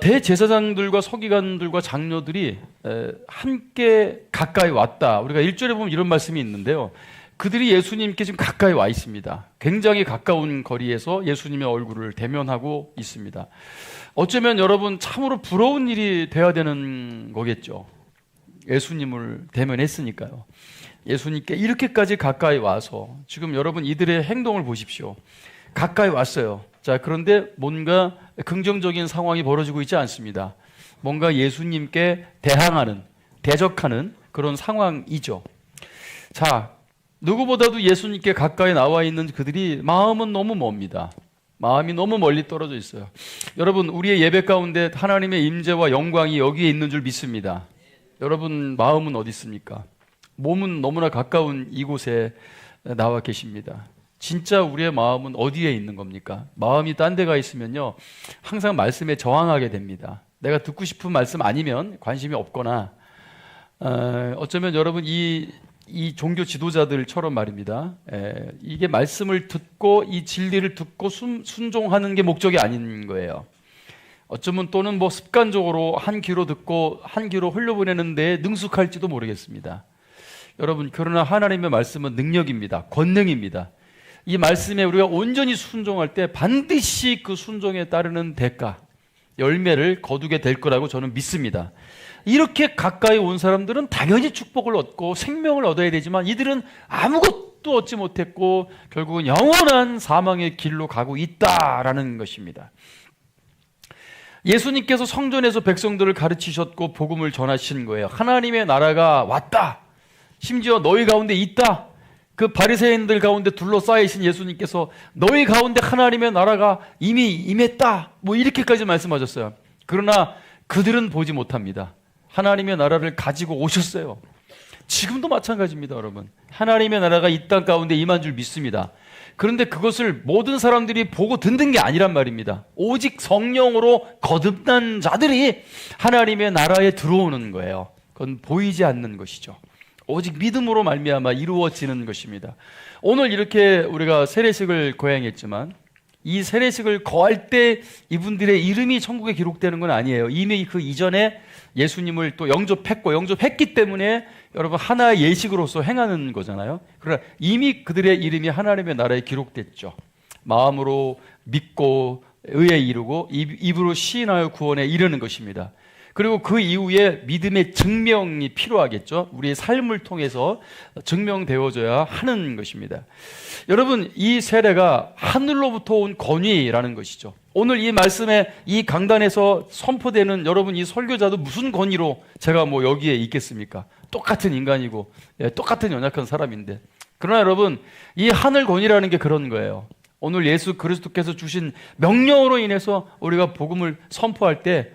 대제사장들과 서기관들과 장로들이 함께 가까이 왔다. 우리가 1절에 보면 이런 말씀이 있는데요. 그들이 예수님께 지금 가까이 와 있습니다. 굉장히 가까운 거리에서 예수님의 얼굴을 대면하고 있습니다. 어쩌면 여러분 참으로 부러운 일이 돼야 되는 거겠죠. 예수님을 대면했으니까요. 예수님께 이렇게까지 가까이 와서 지금 여러분 이들의 행동을 보십시오. 가까이 왔어요. 자, 그런데 뭔가 긍정적인 상황이 벌어지고 있지 않습니다. 뭔가 예수님께 대항하는, 대적하는 그런 상황이죠. 자, 누구보다도 예수님께 가까이 나와 있는 그들이 마음은 너무 멉니다. 마음이 너무 멀리 떨어져 있어요. 여러분, 우리의 예배 가운데 하나님의 임재와 영광이 여기에 있는 줄 믿습니다. 여러분, 마음은 어디 있습니까? 몸은 너무나 가까운 이곳에 나와 계십니다. 진짜 우리의 마음은 어디에 있는 겁니까? 마음이 딴 데가 있으면요, 항상 말씀에 저항하게 됩니다. 내가 듣고 싶은 말씀 아니면 관심이 없거나, 어쩌면 여러분 이 종교 지도자들처럼 말입니다. 이게 말씀을 듣고 이 진리를 듣고 순종하는 게 목적이 아닌 거예요. 어쩌면 또는 뭐 습관적으로 한 귀로 듣고 한 귀로 흘려보내는데 능숙할지도 모르겠습니다. 여러분, 그러나 하나님의 말씀은 능력입니다. 권능입니다. 이 말씀에 우리가 온전히 순종할 때 반드시 그 순종에 따르는 대가, 열매를 거두게 될 거라고 저는 믿습니다. 이렇게 가까이 온 사람들은 당연히 축복을 얻고 생명을 얻어야 되지만 이들은 아무것도 얻지 못했고 결국은 영원한 사망의 길로 가고 있다라는 것입니다. 예수님께서 성전에서 백성들을 가르치셨고 복음을 전하신 거예요. 하나님의 나라가 왔다. 심지어 너희 가운데 있다. 그 바리새인들 가운데 둘러싸여 있신 예수님께서 너희 가운데 하나님의 나라가 이미 임했다. 뭐 이렇게까지 말씀하셨어요. 그러나 그들은 보지 못합니다. 하나님의 나라를 가지고 오셨어요. 지금도 마찬가지입니다, 여러분. 하나님의 나라가 이 땅 가운데 임한 줄 믿습니다. 그런데 그것을 모든 사람들이 보고 듣는 게 아니란 말입니다. 오직 성령으로 거듭난 자들이 하나님의 나라에 들어오는 거예요. 그건 보이지 않는 것이죠. 오직 믿음으로 말미암아 이루어지는 것입니다. 오늘 이렇게 우리가 세례식을 거행했지만 이 세례식을 거할 때 이분들의 이름이 천국에 기록되는 건 아니에요. 이미 그 이전에 예수님을 또 영접했기 때문에 여러분 하나의 예식으로서 행하는 거잖아요. 그러나 이미 그들의 이름이 하나님의 나라에 기록됐죠. 마음으로 믿고 의에 이르고 입으로 시인하여 구원에 이르는 것입니다. 그리고 그 이후에 믿음의 증명이 필요하겠죠. 우리의 삶을 통해서 증명되어져야 하는 것입니다. 여러분, 이 세례가 하늘로부터 온 권위라는 것이죠. 오늘 이 말씀에 이 강단에서 선포되는 여러분 이 설교자도 무슨 권위로 제가 뭐 여기에 있겠습니까? 똑같은 인간이고 똑같은 연약한 사람인데. 그러나 여러분, 이 하늘 권위라는 게 그런 거예요. 오늘 예수 그리스도께서 주신 명령으로 인해서 우리가 복음을 선포할 때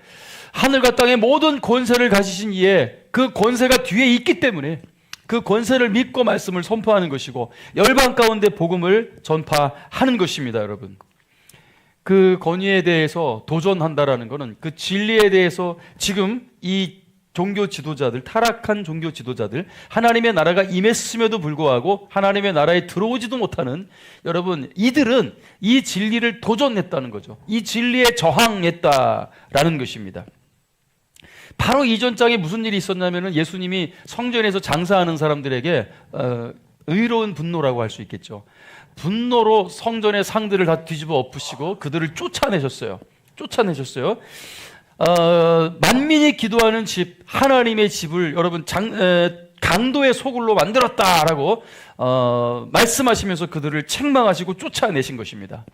하늘과 땅의 모든 권세를 가지신 이에 그 권세가 뒤에 있기 때문에 그 권세를 믿고 말씀을 선포하는 것이고 열방 가운데 복음을 전파하는 것입니다, 여러분. 그 권위에 대해서 도전한다라는 것은 그 진리에 대해서 지금 이 종교 지도자들, 타락한 종교 지도자들, 하나님의 나라가 임했음에도 불구하고 하나님의 나라에 들어오지도 못하는 여러분, 이들은 이 진리를 도전했다는 거죠. 이 진리에 저항했다라는 것입니다. 바로 이전 장에 무슨 일이 있었냐면은 예수님이 성전에서 장사하는 사람들에게 의로운 분노라고 할 수 있겠죠. 분노로 성전의 상들을 다 뒤집어 엎으시고 그들을 쫓아내셨어요. 만민이 기도하는 집, 하나님의 집을 여러분 강도의 소굴로 만들었다라고 말씀하시면서 그들을 책망하시고 쫓아내신 것입니다.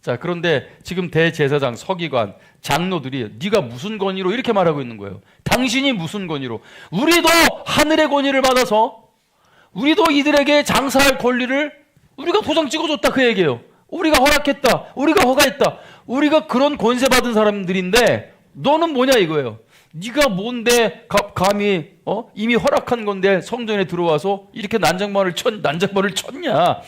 자, 그런데 지금 대제사장, 서기관, 장로들이 네가 무슨 권위로 이렇게 말하고 있는 거예요. 당신이 무슨 권위로? 우리도 하늘의 권위를 받아서 우리도 이들에게 장사할 권리를 우리가 도장 찍어줬다 그 얘기예요. 우리가 허락했다. 우리가 허가했다. 우리가 그런 권세 받은 사람들인데 너는 뭐냐 이거예요. 네가 뭔데 감히 이미 허락한 건데 성전에 들어와서 이렇게 난장판을 쳤냐.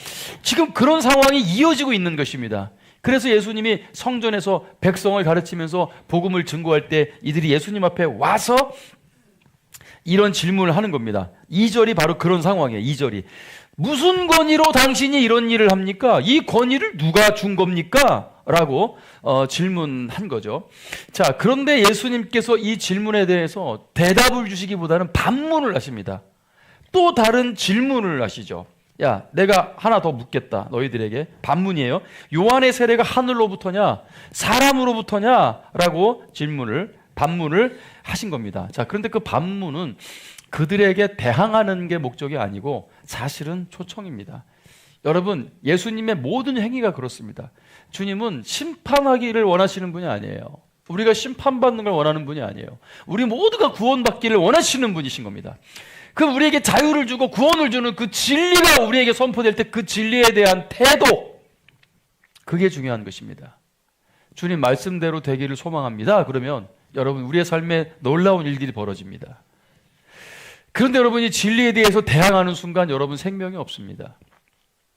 지금 그런 상황이 이어지고 있는 것입니다. 그래서 예수님이 성전에서 백성을 가르치면서 복음을 증거할 때 이들이 예수님 앞에 와서 이런 질문을 하는 겁니다. 2절이 바로 그런 상황이에요. 2절이 무슨 권위로 당신이 이런 일을 합니까? 이 권위를 누가 준 겁니까? 라고 질문한 거죠. 자, 그런데 예수님께서 이 질문에 대해서 대답을 주시기보다는 반문을 하십니다. 또 다른 질문을 하시죠. 야, 내가 하나 더 묻겠다. 너희들에게. 반문이에요. 요한의 세례가 하늘로부터냐 사람으로부터냐 라고 반문을 하신 겁니다. 자, 그런데 그 반문은 그들에게 대항하는 게 목적이 아니고 사실은 초청입니다. 여러분, 예수님의 모든 행위가 그렇습니다. 주님은 심판하기를 원하시는 분이 아니에요. 우리가 심판받는 걸 원하는 분이 아니에요. 우리 모두가 구원받기를 원하시는 분이신 겁니다. 그 우리에게 자유를 주고 구원을 주는 그 진리가 우리에게 선포될 때 그 진리에 대한 태도, 그게 중요한 것입니다. 주님 말씀대로 되기를 소망합니다. 그러면 여러분, 우리의 삶에 놀라운 일들이 벌어집니다. 그런데 여러분이 진리에 대해서 대항하는 순간 여러분 생명이 없습니다.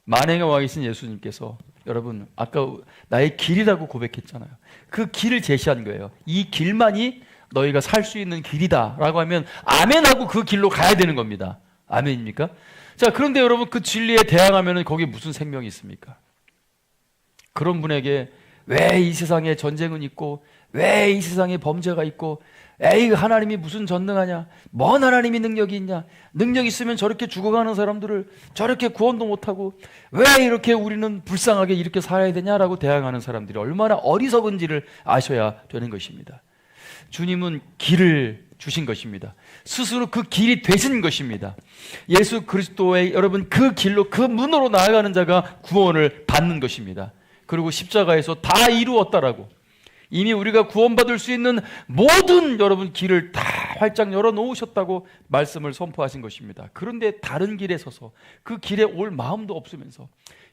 만행에 와 계신 예수님께서 여러분 아까 나의 길이라고 고백했잖아요. 그 길을 제시한 거예요. 이 길만이 너희가 살 수 있는 길이다 라고 하면 아멘하고 그 길로 가야 되는 겁니다. 아멘입니까? 자, 그런데 여러분 그 진리에 대항하면 거기에 무슨 생명이 있습니까? 그런 분에게 왜 이 세상에 전쟁은 있고 왜 이 세상에 범죄가 있고 에이 하나님이 무슨 전능하냐, 뭔 하나님이 능력이 있냐, 능력 있으면 저렇게 죽어가는 사람들을 저렇게 구원도 못하고 왜 이렇게 우리는 불쌍하게 이렇게 살아야 되냐라고 대항하는 사람들이 얼마나 어리석은지를 아셔야 되는 것입니다. 주님은 길을 주신 것입니다. 스스로 그 길이 되신 것입니다. 예수 그리스도의 여러분 그 길로 그 문으로 나아가는 자가 구원을 받는 것입니다. 그리고 십자가에서 다 이루었다라고 이미 우리가 구원받을 수 있는 모든 여러분 길을 다 활짝 열어놓으셨다고 말씀을 선포하신 것입니다. 그런데 다른 길에 서서 그 길에 올 마음도 없으면서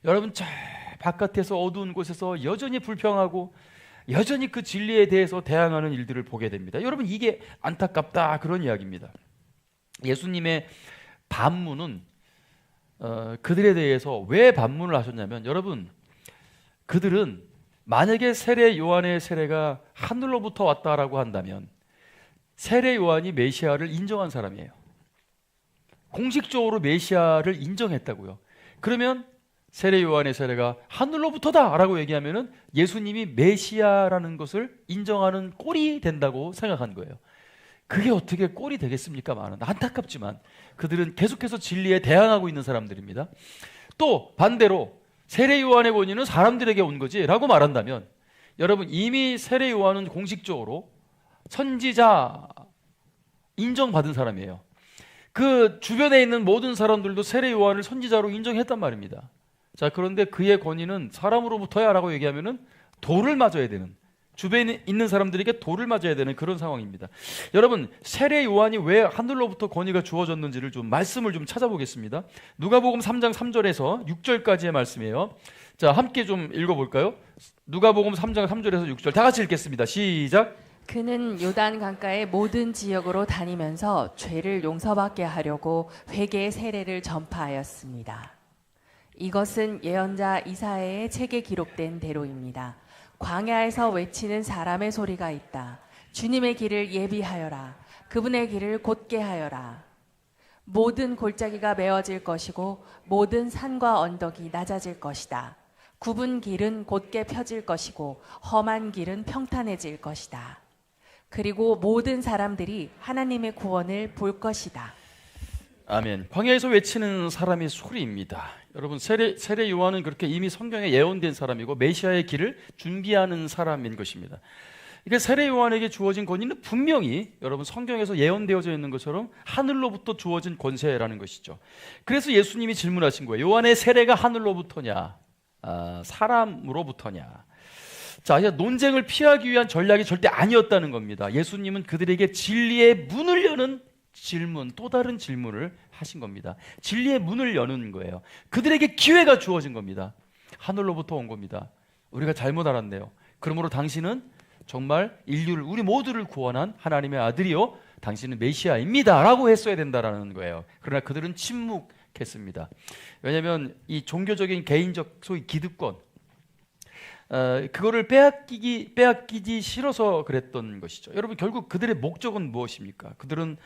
여러분 저 바깥에서 어두운 곳에서 여전히 불평하고 여전히 그 진리에 대해서 대항하는 일들을 보게 됩니다. 여러분 이게 안타깝다 그런 이야기입니다. 예수님의 반문은 그들에 대해서 왜 반문을 하셨냐면 여러분 그들은 만약에 세례 요한의 세례가 하늘로부터 왔다라고 한다면 세례 요한이 메시아를 인정한 사람이에요. 공식적으로 메시아를 인정했다고요. 그러면 세례 요한의 세례가 하늘로부터다라고 얘기하면은 예수님이 메시아라는 것을 인정하는 꼴이 된다고 생각한 거예요. 그게 어떻게 꼴이 되겠습니까? 안타깝지만 그들은 계속해서 진리에 대항하고 있는 사람들입니다. 또 반대로 세례 요한의 권위는 사람들에게 온 거지 라고 말한다면 여러분 이미 세례 요한은 공식적으로 선지자 인정받은 사람이에요. 그 주변에 있는 모든 사람들도 세례 요한을 선지자로 인정했단 말입니다. 자, 그런데 그의 권위는 사람으로부터야 라고 얘기하면은 돌을 맞아야 되는, 주변에 있는 사람들에게 돌을 맞아야 되는 그런 상황입니다. 여러분 세례 요한이 왜 하늘로부터 권위가 주어졌는지를 좀 말씀을 좀 찾아보겠습니다. 누가복음 3장 3절에서 6절까지의 말씀이에요. 자, 함께 좀 읽어볼까요? 누가복음 3장 3절에서 6절 다 같이 읽겠습니다. 시작. 그는 요단 강가의 모든 지역으로 다니면서 죄를 용서받게 하려고 회개의 세례를 전파하였습니다. 이것은 예언자 이사야의 책에 기록된 대로입니다. 광야에서 외치는 사람의 소리가 있다. 주님의 길을 예비하여라. 그분의 길을 곧게 하여라. 모든 골짜기가 메어질 것이고 모든 산과 언덕이 낮아질 것이다. 굽은 길은 곧게 펴질 것이고 험한 길은 평탄해질 것이다. 그리고 모든 사람들이 하나님의 구원을 볼 것이다. 아멘. 광야에서 외치는 사람의 소리입니다. 여러분 세례 요한은 그렇게 이미 성경에 예언된 사람이고 메시아의 길을 준비하는 사람인 것입니다. 그러니까 세례 요한에게 주어진 권위는 분명히 여러분 성경에서 예언되어져 있는 것처럼 하늘로부터 주어진 권세라는 것이죠. 그래서 예수님이 질문하신 거예요. 요한의 세례가 하늘로부터냐 사람으로부터냐. 자, 논쟁을 피하기 위한 전략이 절대 아니었다는 겁니다. 예수님은 그들에게 진리의 문을 여는 질문, 또 다른 질문을 하신 겁니다. 진리의 문을 여는 거예요. 그들에게 기회가 주어진 겁니다. 하늘로부터 온 겁니다. 우리가 잘못 알았네요. 그러므로 당신은 정말 인류를, 우리 모두를 구원한 하나님의 아들이요 당신은 메시아입니다 라고 했어야 된다라는 거예요. 그러나 그들은 침묵했습니다. 왜냐하면 이 종교적인 개인적 소위 기득권 그거를 빼앗기지 싫어서 그랬던 것이죠. 여러분 결국 그들의 목적은 무엇입니까? 그들은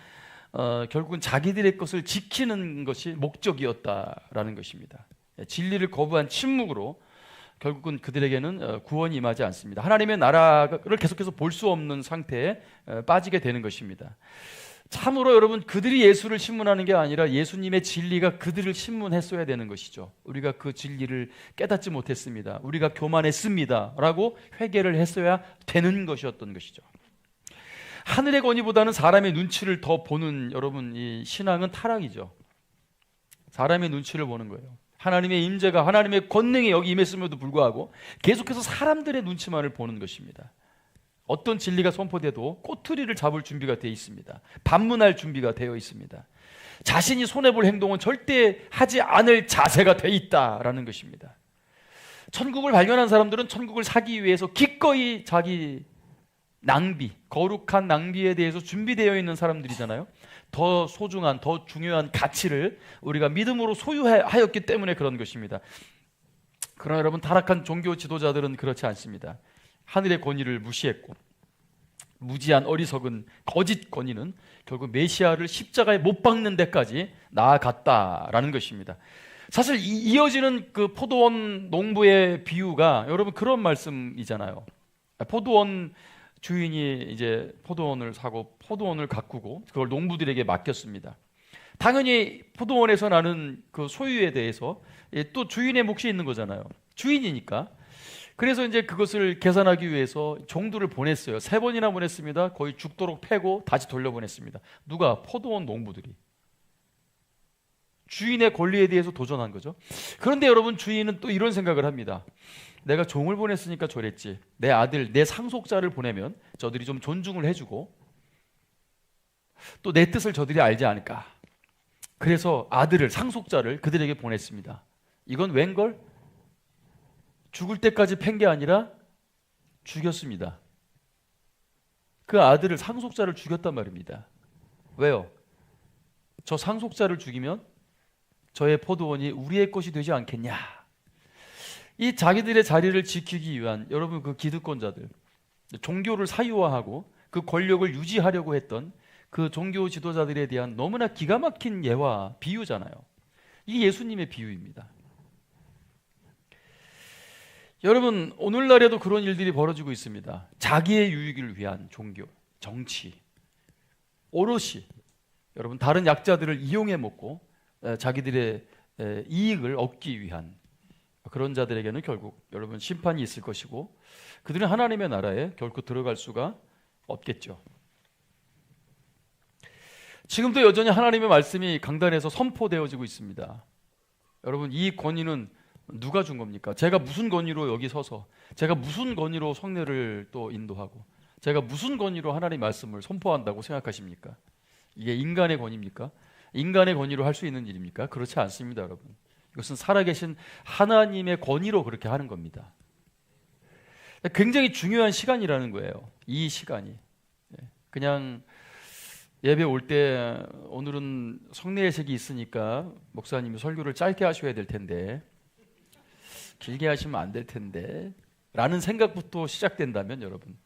결국은 자기들의 것을 지키는 것이 목적이었다라는 것입니다. 진리를 거부한 침묵으로 결국은 그들에게는 구원이 임하지 않습니다. 하나님의 나라를 계속해서 볼 수 없는 상태에 빠지게 되는 것입니다. 참으로 여러분, 그들이 예수를 신문하는 게 아니라 예수님의 진리가 그들을 신문했어야 되는 것이죠. 우리가 그 진리를 깨닫지 못했습니다. 우리가 교만했습니다 라고 회개를 했어야 되는 것이었던 것이죠. 하늘의 권위보다는 사람의 눈치를 더 보는 여러분, 이 신앙은 타락이죠. 사람의 눈치를 보는 거예요. 하나님의 임재가, 하나님의 권능이 여기 임했음에도 불구하고 계속해서 사람들의 눈치만을 보는 것입니다. 어떤 진리가 선포돼도 꼬투리를 잡을 준비가 되어 있습니다. 반문할 준비가 되어 있습니다. 자신이 손해볼 행동은 절대 하지 않을 자세가 되어 있다라는 것입니다. 천국을 발견한 사람들은 천국을 사기 위해서 기꺼이 자기 낭비, 거룩한 낭비에 대해서 준비되어 있는 사람들이잖아요. 더 소중한, 더 중요한 가치를 우리가 믿음으로 소유하였기 때문에 그런 것입니다. 그러나 여러분, 타락한 종교 지도자들은 그렇지 않습니다. 하늘의 권위를 무시했고 무지한 어리석은 거짓 권위는 결국 메시아를 십자가에 못 박는 데까지 나아갔다라는 것입니다. 사실 이어지는 그 포도원 농부의 비유가 여러분 그런 말씀이잖아요. 포도원 주인이 이제 포도원을 사고 포도원을 가꾸고 그걸 농부들에게 맡겼습니다. 당연히 포도원에서 나는 그 소유에 대해서 또 주인의 몫이 있는 거잖아요. 주인이니까. 그래서 이제 그것을 계산하기 위해서 종들을 보냈어요. 3번이나 보냈습니다. 거의 죽도록 패고 다시 돌려보냈습니다. 누가? 포도원 농부들이. 주인의 권리에 대해서 도전한 거죠. 그런데 여러분, 주인은 또 이런 생각을 합니다. 내가 종을 보냈으니까 저랬지. 내 아들, 내 상속자를 보내면 저들이 좀 존중을 해주고 또 내 뜻을 저들이 알지 않을까. 그래서 아들을, 상속자를 그들에게 보냈습니다. 이건 웬걸? 죽을 때까지 팬 게 아니라 죽였습니다. 그 아들을, 상속자를 죽였단 말입니다. 왜요? 저 상속자를 죽이면 저의 포도원이 우리의 것이 되지 않겠냐. 이 자기들의 자리를 지키기 위한 여러분 그 기득권자들, 종교를 사유화하고 그 권력을 유지하려고 했던 그 종교 지도자들에 대한 너무나 기가 막힌 예화, 비유잖아요. 이게 예수님의 비유입니다. 여러분, 오늘날에도 그런 일들이 벌어지고 있습니다. 자기의 유익을 위한 종교, 정치, 오롯이 여러분 다른 약자들을 이용해 먹고 자기들의 이익을 얻기 위한 그런 자들에게는 결국 여러분 심판이 있을 것이고 그들은 하나님의 나라에 결코 들어갈 수가 없겠죠. 지금도 여전히 하나님의 말씀이 강단에서 선포되어지고 있습니다. 여러분, 이 권위는 누가 준 겁니까? 제가 무슨 권위로 여기 서서, 제가 무슨 권위로 성례를 또 인도하고, 제가 무슨 권위로 하나님의 말씀을 선포한다고 생각하십니까? 이게 인간의 권위입니까? 인간의 권위로 할 수 있는 일입니까? 그렇지 않습니다, 여러분. 이것은 살아계신 하나님의 권위로 그렇게 하는 겁니다. 굉장히 중요한 시간이라는 거예요. 이 시간이. 그냥 예배 올 때 오늘은 성례예식이 있으니까 목사님이 설교를 짧게 하셔야 될 텐데 길게 하시면 안 될 텐데 라는 생각부터 시작된다면 여러분,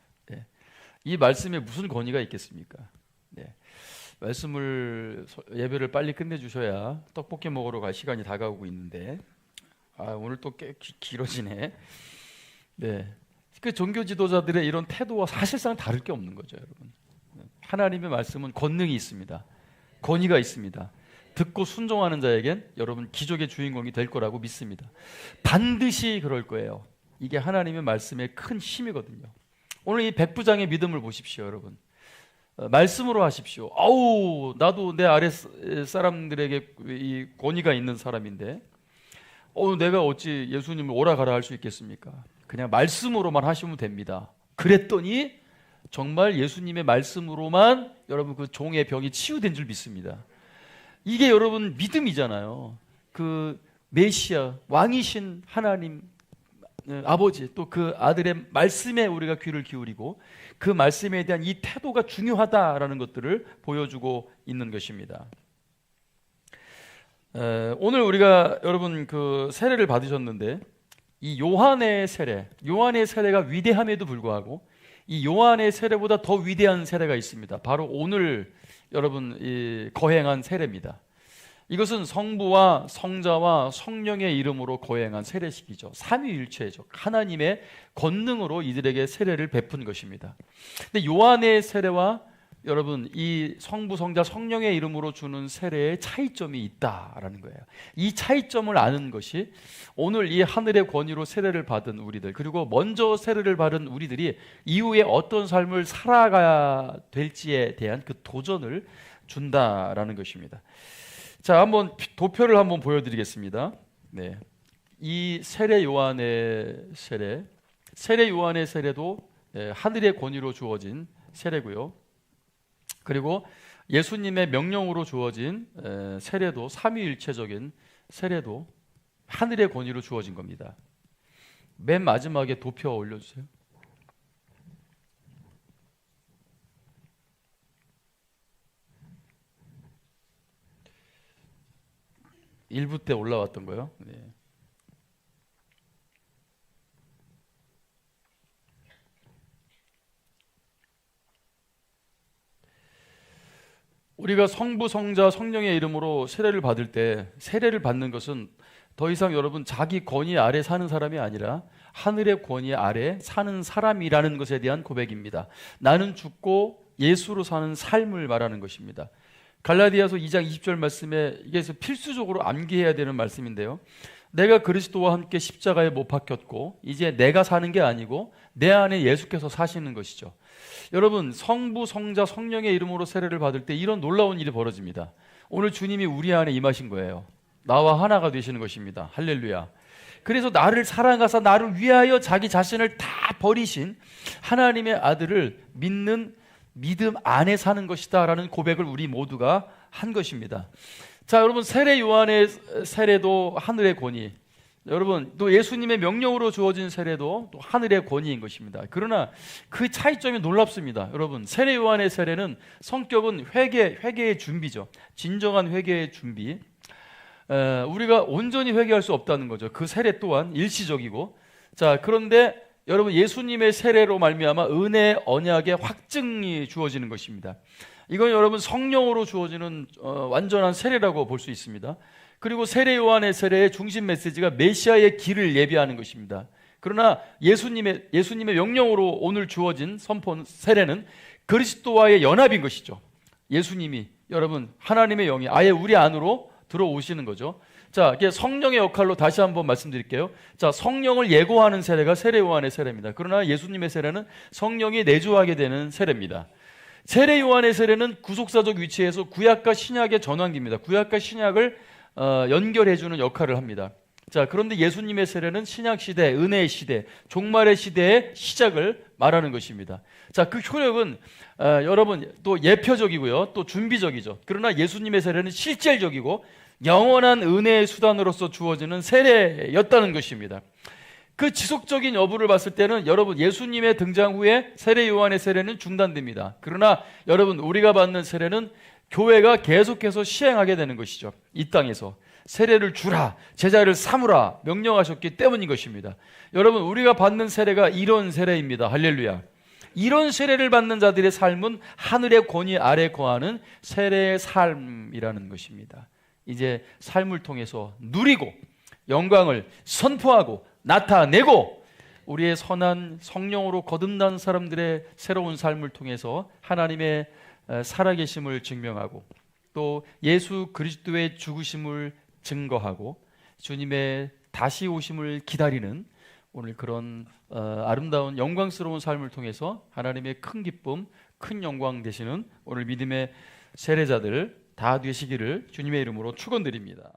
이 말씀에 무슨 권위가 있겠습니까? 말씀을, 예배를 빨리 끝내주셔야 떡볶이 먹으러 갈 시간이 다가오고 있는데 오늘 또 꽤 길어지네. 그 종교 지도자들의 이런 태도와 사실상 다를 게 없는 거죠, 여러분. 하나님의 말씀은 권능이 있습니다. 권위가 있습니다. 듣고 순종하는 자에겐 여러분 기적의 주인공이 될 거라고 믿습니다. 반드시 그럴 거예요. 이게 하나님의 말씀의 큰 힘이거든요. 오늘 이 백부장의 믿음을 보십시오, 여러분. 말씀으로 하십시오. 아우, 나도 내 아래 사람들에게 이 권위가 있는 사람인데 내가 어찌 예수님을 오라 가라 할 수 있겠습니까? 그냥 말씀으로만 하시면 됩니다. 그랬더니 정말 예수님의 말씀으로만 여러분 그 종의 병이 치유된 줄 믿습니다. 이게 여러분 믿음이잖아요. 그 메시아, 왕이신 하나님 아버지, 또 그 아들의 말씀에 우리가 귀를 기울이고 그 말씀에 대한 이 태도가 중요하다라는 것들을 보여주고 있는 것입니다. 오늘 우리가 여러분 그 세례를 받으셨는데 이 요한의 세례가 위대함에도 불구하고 이 요한의 세례보다 더 위대한 세례가 있습니다. 바로 오늘 여러분 이 거행한 세례입니다. 이것은 성부와 성자와 성령의 이름으로 거행한 세례식이죠. 삼위일체죠. 하나님의 권능으로 이들에게 세례를 베푼 것입니다. 근데 요한의 세례와 여러분 이 성부, 성자, 성령의 이름으로 주는 세례에 차이점이 있다라는 거예요. 이 차이점을 아는 것이 오늘 이 하늘의 권위로 세례를 받은 우리들, 그리고 먼저 세례를 받은 우리들이 이후에 어떤 삶을 살아가야 될지에 대한 그 도전을 준다라는 것입니다. 자, 한번 도표를 한번 보여드리겠습니다. 네, 이 세례 요한의 세례도 하늘의 권위로 주어진 세례고요. 그리고 예수님의 명령으로 주어진 세례도, 삼위일체적인 세례도 하늘의 권위로 주어진 겁니다. 맨 마지막에 도표 올려주세요. 일부 때 올라왔던 거요. 네. 우리가 성부, 성자, 성령의 이름으로 세례를 받을 때 세례를 받는 것은 더 이상 여러분 자기 권위 아래 사는 사람이 아니라 하늘의 권위 아래 사는 사람이라는 것에 대한 고백입니다. 나는 죽고 예수로 사는 삶을 말하는 것입니다. 갈라디아서 2장 20절 말씀에 이게 필수적으로 암기해야 되는 말씀인데요. 내가 그리스도와 함께 십자가에 못 박혔고 이제 내가 사는 게 아니고 내 안에 예수께서 사시는 것이죠. 여러분 성부, 성자, 성령의 이름으로 세례를 받을 때 이런 놀라운 일이 벌어집니다. 오늘 주님이 우리 안에 임하신 거예요. 나와 하나가 되시는 것입니다. 할렐루야. 그래서 나를 사랑하사 나를 위하여 자기 자신을 다 버리신 하나님의 아들을 믿는 믿음 안에 사는 것이다 라는 고백을 우리 모두가 한 것입니다. 자, 여러분 세례 요한의 세례도 하늘의 권위, 여러분 또 예수님의 명령으로 주어진 세례도 또 하늘의 권위인 것입니다. 그러나 그 차이점이 놀랍습니다. 여러분 세례 요한의 세례는 성격은 회개의 준비죠. 진정한 회개의 준비. 우리가 온전히 회개할 수 없다는 거죠. 그 세례 또한 일시적이고. 자, 그런데 여러분 예수님의 세례로 말미암아 은혜 언약의 확증이 주어지는 것입니다. 이건 여러분 성령으로 주어지는 완전한 세례라고 볼 수 있습니다. 그리고 세례 요한의 세례의 중심 메시지가 메시아의 길을 예비하는 것입니다. 그러나 예수님의 명령으로 오늘 주어진 선포 세례는 그리스도와의 연합인 것이죠. 예수님이 여러분 하나님의 영이 아예 우리 안으로 들어오시는 거죠. 자, 이게 성령의 역할로 다시 한번 말씀드릴게요. 자, 성령을 예고하는 세례가 세례 요한의 세례입니다. 그러나 예수님의 세례는 성령이 내주하게 되는 세례입니다. 세례 요한의 세례는 구속사적 위치에서 구약과 신약의 전환기입니다. 구약과 신약을 연결해주는 역할을 합니다. 자, 그런데 예수님의 세례는 신약 시대, 은혜의 시대, 종말의 시대의 시작을 말하는 것입니다. 자, 그 효력은 여러분 또 예표적이고요, 또 준비적이죠. 그러나 예수님의 세례는 실질적이고 영원한 은혜의 수단으로서 주어지는 세례였다는 것입니다. 그 지속적인 여부를 봤을 때는 여러분 예수님의 등장 후에 세례 요한의 세례는 중단됩니다. 그러나 여러분 우리가 받는 세례는 교회가 계속해서 시행하게 되는 것이죠. 이 땅에서 세례를 주라, 제자를 삼으라 명령하셨기 때문인 것입니다. 여러분 우리가 받는 세례가 이런 세례입니다. 할렐루야. 이런 세례를 받는 자들의 삶은 하늘의 권위 아래 거하는 세례의 삶이라는 것입니다. 이제 삶을 통해서 누리고 영광을 선포하고 나타내고 우리의 선한 성령으로 거듭난 사람들의 새로운 삶을 통해서 하나님의 살아계심을 증명하고 또 예수 그리스도의 죽으심을 증거하고 주님의 다시 오심을 기다리는 오늘 그런 아름다운 영광스러운 삶을 통해서 하나님의 큰 기쁨, 큰 영광 되시는 오늘 믿음의 세례자들 다 되시기를 주님의 이름으로 축원드립니다.